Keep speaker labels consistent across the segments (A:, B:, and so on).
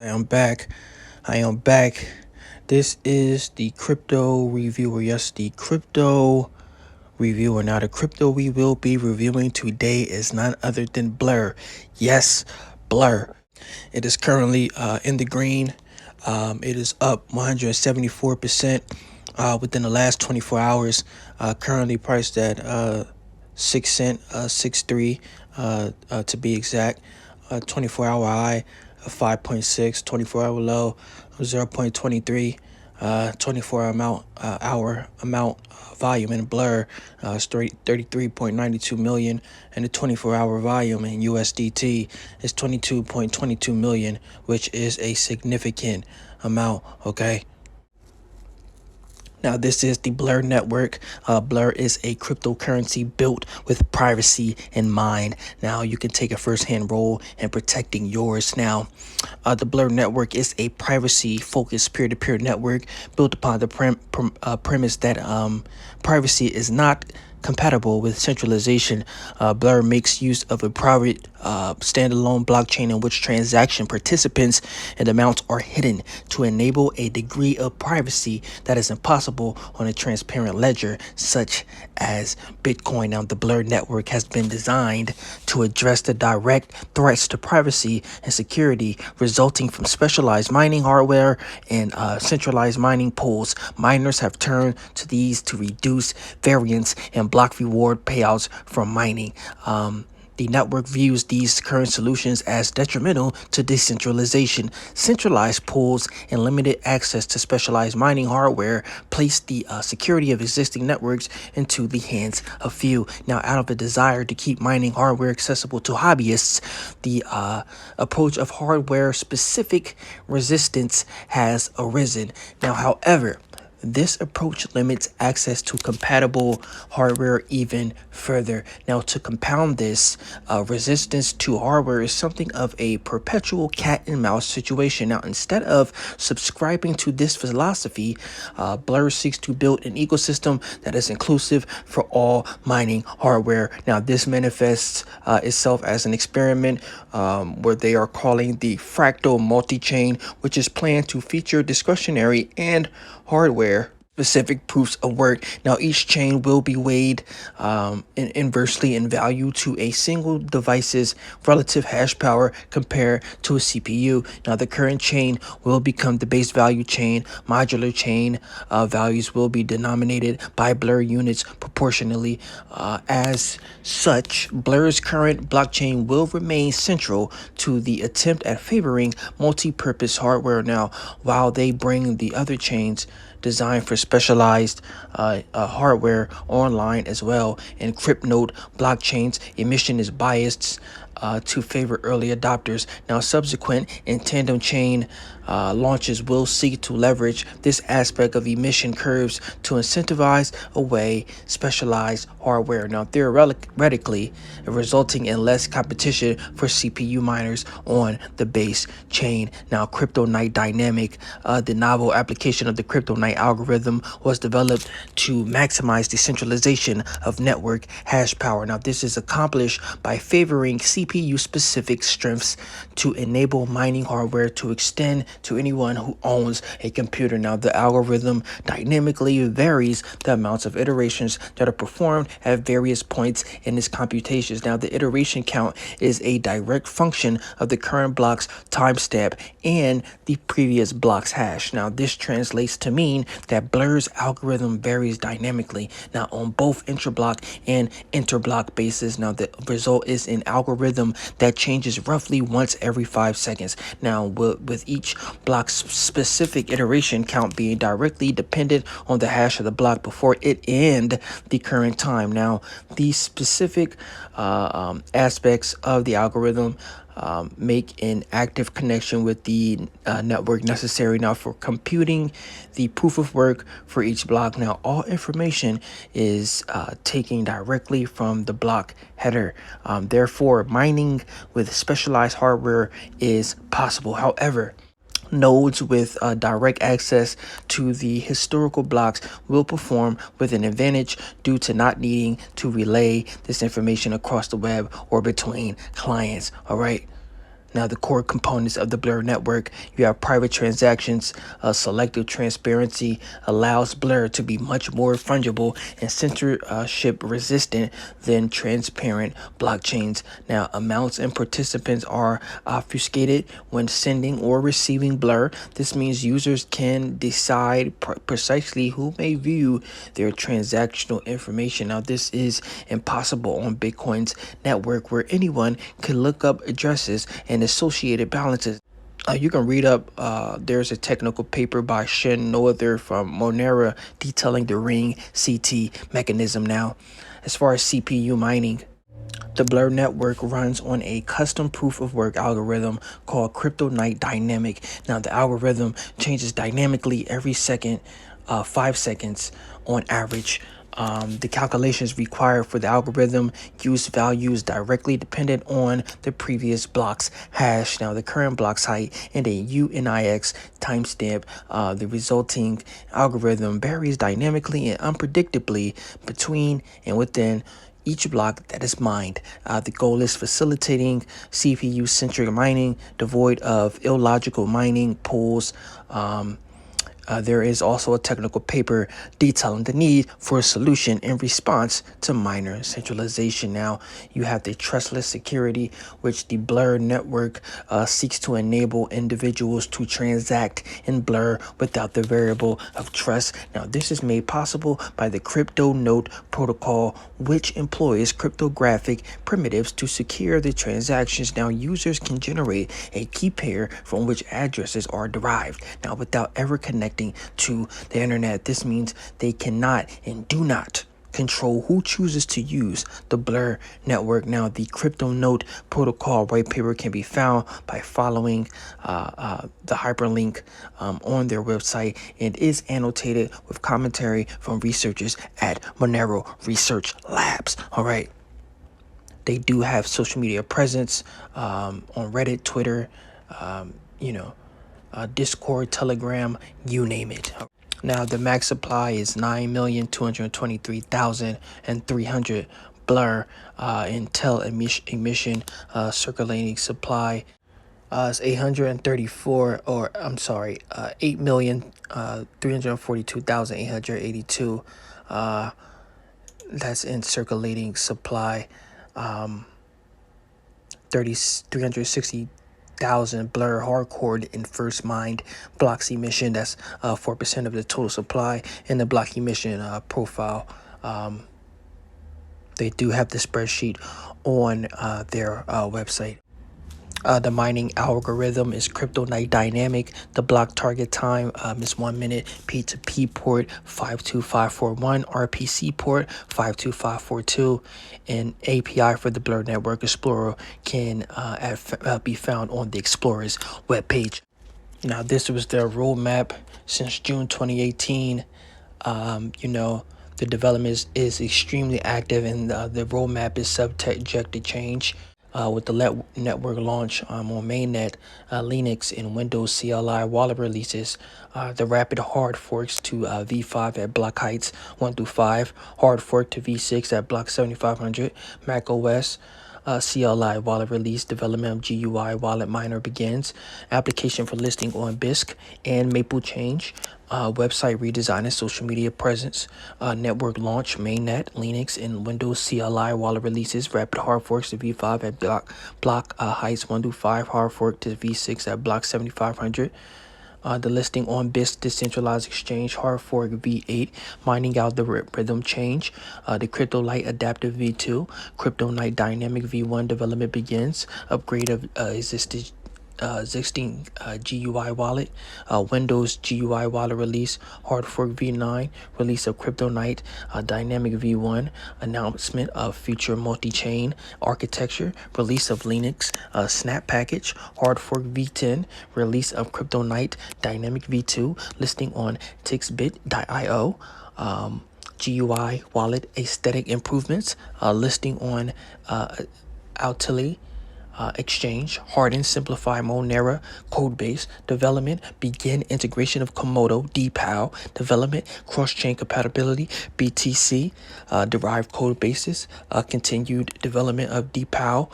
A: I am back. I am back. This is the crypto reviewer. Yes, the crypto reviewer. Now, the crypto we will be reviewing today is none other than Blur. Yes, Blur. It is currently in the green. It is up 174% within the last 24 hours. Currently priced at 6 cent, 6.3 to be exact. 24-hour high of 5.6, 24-hour low of 0.23. 24 hour amount volume in Blur is 33.92 million, and the 24-hour volume in USDT is 22.22 million, which is a significant amount. Okay. Now, this is the Blur network. Blur is a cryptocurrency built with privacy in mind. Now, you can take a first-hand role in protecting yours. Now, the Blur network is a privacy-focused peer-to-peer network built upon the premise that privacy is not compatible with centralization. Blur makes use of a private standalone blockchain in which transaction participants and amounts are hidden to enable a degree of privacy that is impossible on a transparent ledger such as Bitcoin. Now, the Blur network has been designed to address the direct threats to privacy and security resulting from specialized mining hardware and centralized mining pools. Miners have turned to these to reduce variance and block reward payouts from mining. The network views these current solutions as detrimental to decentralization. Centralized pools and limited access to specialized mining hardware place the security of existing networks into the hands of few. Now, out of a desire to keep mining hardware accessible to hobbyists, the approach of hardware-specific resistance has arisen. Now, however, this approach limits access to compatible hardware even further. Now, to compound this, resistance to hardware is something of a perpetual cat and mouse situation. Now, instead of subscribing to this philosophy, Blur seeks to build an ecosystem that is inclusive for all mining hardware. Now, this manifests itself as an experiment where they are calling the fractal multi-chain, which is planned to feature discretionary and hardware specific proofs of work. Now, each chain will be weighed inversely in value to a single device's relative hash power compared to a CPU. Now, the current chain will become the base value chain. Modular chain values will be denominated by Blur units proportionally. As such, Blur's current blockchain will remain central to the attempt at favoring multi-purpose hardware. Now, while they bring the other chains designed for specialized hardware online as well. In Cryptnode blockchains, emission is biased to favor early adopters. Now, subsequent and tandem chain launches will seek to leverage this aspect of emission curves to incentivize away specialized hardware. Now, theoretically, resulting in less competition for CPU miners on the base chain. Now, CryptoNight Dynamic, the novel application of the CryptoNight algorithm, was developed to maximize decentralization of network hash power. Now, this is accomplished by favoring CPU-specific strengths to enable mining hardware to extend to anyone who owns a computer. Now, the algorithm dynamically varies the amounts of iterations that are performed at various points in its computations. Now, the iteration count is a direct function of the current block's timestamp and the previous block's hash. Now, this translates to mean that Blur's algorithm varies dynamically now on both intrablock and interblock basis. Now, the result is an algorithm that changes roughly once every 5 seconds. Now, with each block's specific iteration count being directly dependent on the hash of the block before it and the current time. Now, these specific aspects of the algorithm make an active connection with the network necessary now for computing the proof of work for each block. Now, all information is taken directly from the block header. Therefore, mining with specialized hardware is possible. However, nodes with direct access to the historical blocks will perform with an advantage due to not needing to relay this information across the web or between clients. All right. Now, the core components of the Blur network, you have private transactions. Selective transparency allows Blur to be much more fungible and censorship resistant than transparent blockchains. Now, amounts and participants are obfuscated when sending or receiving Blur. This means users can decide precisely who may view their transactional information. Now, this is impossible on Bitcoin's network, where anyone can look up addresses and associated balances. You can read up. There's a technical paper by Shen Noether from Monera detailing the ring CT mechanism. Now, as far as CPU mining, the Blur network runs on a custom proof of work algorithm called Crypto Night Dynamic. Now, the algorithm changes dynamically every second, 5 seconds on average. The calculations required for the algorithm use values directly dependent on the previous block's hash. Now, the current block's height and a UNIX timestamp. The resulting algorithm varies dynamically and unpredictably between and within each block that is mined. The goal is facilitating CPU-centric mining, devoid of illogical mining pools. There is also a technical paper detailing the need for a solution in response to miner centralization. Now, you have the trustless security, which the Blur network seeks to enable individuals to transact in Blur without the variable of trust. Now, this is made possible by the crypto note protocol, which employs cryptographic primitives to secure the transactions. Now, users can generate a key pair from which addresses are derived. Now, without ever connecting to the internet. This means they cannot and do not control who chooses to use the Blur network. Now, the crypto note protocol white paper can be found by following the hyperlink on their website, and is annotated with commentary from researchers at Monero Research Labs. All right. They do have social media presence on Reddit, Twitter, Discord, Telegram, you name it. Now, the max supply is 9,223,300 Blur. Intel emission circulating supply is 8,342,882. That's in circulating supply. 360,000 Blur hardcore in first mined blocks emission. That's 4% of the total supply in the block emission profile. They do have the spreadsheet on their website. The mining algorithm is Crypto Night Dynamic. The block target time is 1 minute. P2P port 52541, RPC port 52542, and API for the Blur Network Explorer can be found on the Explorer's webpage. Now, this was their roadmap since June 2018. The development is extremely active, and the roadmap is subject to change. With the network launch on mainnet, Linux, and Windows CLI wallet releases, the rapid hard forks to V5 at block heights 1 through 5, hard fork to V6 at block 7500, Mac OS, CLI wallet release, development of GUI wallet miner begins, application for listing on BISC and Maple change, website redesign and social media presence, network launch, mainnet, Linux, and Windows CLI wallet releases, rapid hard forks to V5 at block heights 1 through 5, hard fork to V6 at block 7500. The listing on BISC decentralized exchange, hard fork V8, mining algorithm change, the Crypto Light adaptive V2, Crypto Night dynamic V1 development begins, upgrade of existing GUI wallet, Windows GUI wallet release, hard fork V9, release of Crypto Night dynamic V1, announcement of future multi-chain architecture, release of Linux snap package, hard fork V10, release of Crypto Night dynamic V2, listing on tixbit.io, GUI wallet aesthetic improvements, listing on Utility, exchange, harden, simplify, Monera, code base, development, begin integration of Komodo, DPoW, development, cross-chain compatibility, BTC, derived code bases, continued development of DPoW,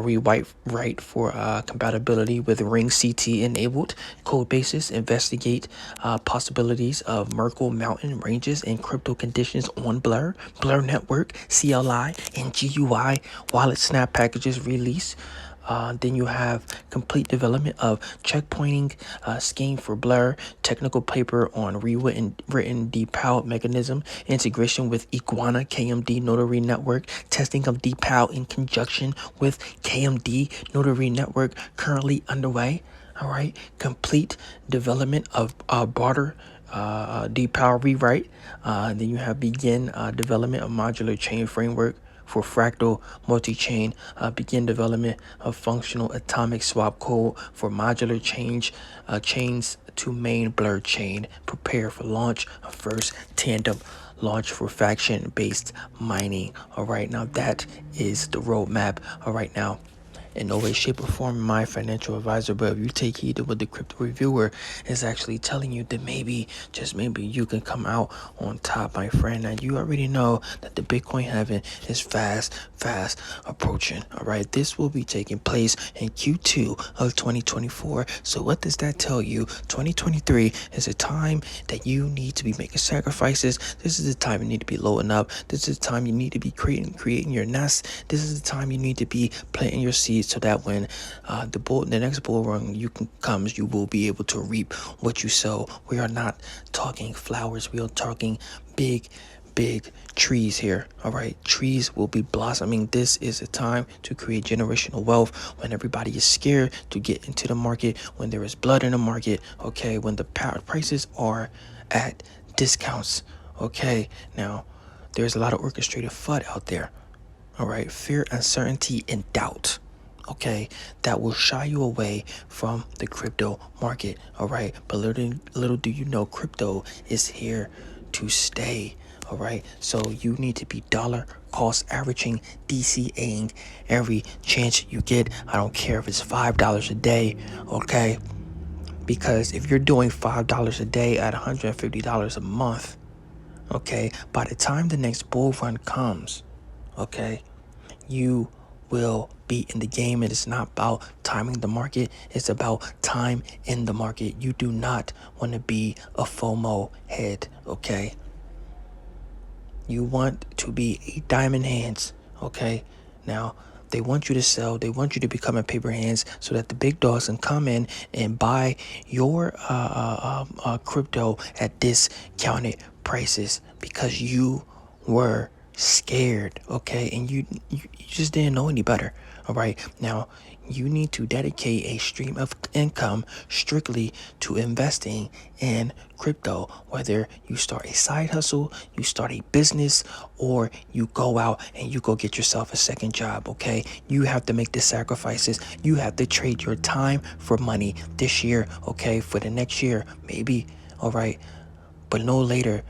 A: rewrite for compatibility with Ring CT enabled code bases, investigate possibilities of Merkle mountain ranges and crypto conditions on Blur Network, CLI, and GUI wallet snap packages release. Then you have complete development of checkpointing scheme for Blur, technical paper on written DPoW mechanism, integration with Iguana KMD notary network, testing of DPoW in conjunction with KMD notary network currently underway. All right, complete development of barter DPoW rewrite. Then you have begin development of modular chain framework for fractal multi-chain, begin development of functional atomic swap code for modular chains to main Blur chain, prepare for launch of first tandem launch for faction-based mining. All right, now that is the roadmap. All right, now in no way, shape, or form my financial advisor, but if you take heed to what the crypto reviewer is actually telling you, then maybe, just maybe, you can come out on top, my friend. And you already know that the Bitcoin heaven is fast approaching. All right, this will be taking place in Q2 of 2024. So what does that tell you? 2023 is a time that you need to be making sacrifices. This is the time you need to be loading up. This is the time you need to be creating your nest. This is the time you need to be planting your seeds, so that when the next bull run comes, you will be able to reap what you sow. We are not talking flowers. We are talking big trees here. All right, trees will be blossoming. This is a time to create generational wealth when everybody is scared to get into the market, when there is blood in the market. Okay, when the prices are at discounts. Okay, now there's a lot of orchestrated FUD out there. All right, fear, uncertainty, and doubt. Okay, that will shy you away from the crypto market. All right, but little do you know, crypto is here to stay. All right, so you need to be dollar cost averaging, DCAing every chance you get. I don't care if it's $5 a day. Okay, because if you're doing $5 a day at $150 a month, okay, by the time the next bull run comes, okay, you will be in the game. It is not about timing the market. It's about time in the market. You do not want to be a FOMO head, okay? You want to be a diamond hands, okay? Now, they want you to sell. They want you to become a paper hands so that the big dogs can come in and buy your crypto at discounted prices because you were scared, okay? And you just didn't know any better. All right, now you need to dedicate a stream of income strictly to investing in crypto. Whether you start a side hustle, you start a business, or you go out and you go get yourself a second job, okay? You have to make the sacrifices. You have to trade your time for money this year, okay? For the next year, maybe, all right? But no later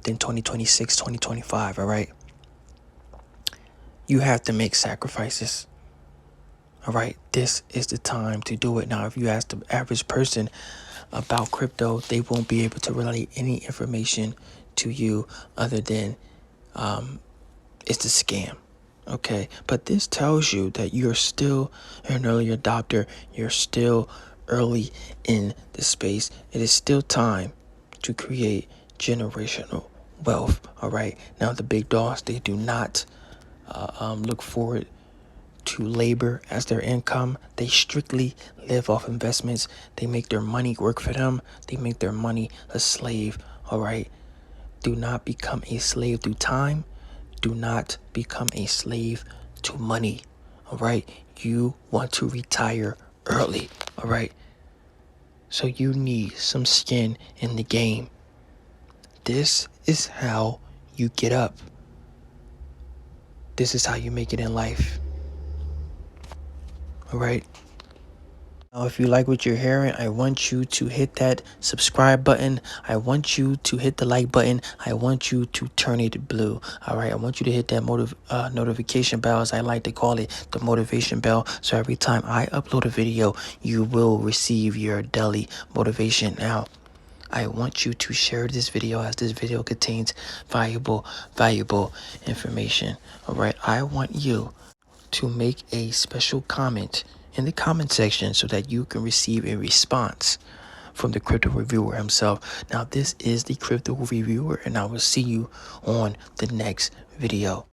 A: than 2026, 2025, all right? You have to make sacrifices. All right, this is the time to do it. Now, if you ask the average person about crypto, they won't be able to relay any information to you other than it's a scam. Okay, but this tells you that you're still an early adopter. You're still early in the space. It is still time to create generational wealth. All right, now the big dogs, they do not look forward to labor as their income. They strictly live off investments. They make their money work for them. They make their money a slave. All right. Do not become a slave to time. Do not become a slave to money. All right. You want to retire early. All right. So you need some skin in the game. This is how you get up. This is how you make it in life. All right. Now, if you like what you're hearing, I want you to hit that subscribe button. I want you to hit the like button. I want you to turn it blue. All right. I want you to hit that notification bell, as I like to call it, the motivation bell. So every time I upload a video, you will receive your daily motivation. Now, I want you to share this video, as this video contains valuable information. All right. I want you to make a special comment in the comment section so that you can receive a response from the crypto reviewer himself. Now, this is the crypto reviewer, and I will see you on the next video.